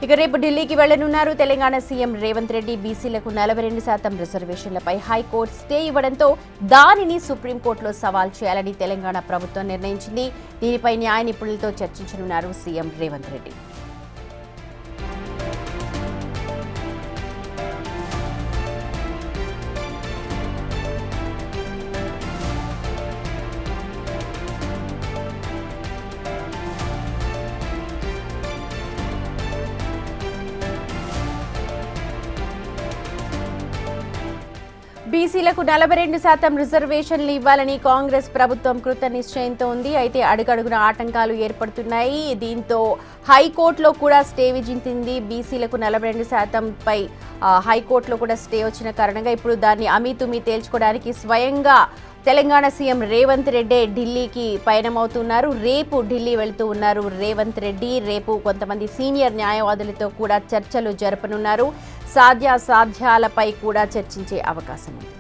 ఇక రేపు ఢిల్లీకి వెళ్లనున్నారు తెలంగాణ సీఎం రేవంత్ రెడ్డి. బీసీలకు 42% రిజర్వేషన్లపై హైకోర్టు స్టే ఇవ్వడంతో దానిని సుప్రీంకోర్టులో సవాల్ చేయాలని తెలంగాణ ప్రభుత్వం నిర్ణయించింది. దీనిపై న్యాయ నిపుణులతో చర్చించనున్నారు సీఎం రేవంత్ రెడ్డి. బీసీలకు 42% రిజర్వేషన్లు ఇవ్వాలని కాంగ్రెస్ ప్రభుత్వం కృత నిశ్చయంతో ఉంది. అయితే అడుగడుగున ఆటంకాలు ఏర్పడుతున్నాయి. దీంతో హైకోర్టులో కూడా స్టే విధించింది. బీసీలకు 42% పై హైకోర్టులో కూడా స్టే వచ్చిన కారణంగా ఇప్పుడు దాన్ని అమీతుమీ తేల్చుకోవడానికి స్వయంగా తెలంగాణ సీఎం రేవంత్ రెడ్డి ఢిల్లీకి పయనమవుతున్నారు. రేపు ఢిల్లీ వెళ్తూ ఉన్నారు రేవంత్ రెడ్డి. రేపు కొంతమంది సీనియర్ న్యాయవాదులతో కూడా చర్చలు జరపనున్నారు. సాధ్యాసాధ్యాలపై కూడా చర్చించే అవకాశం ఉంది.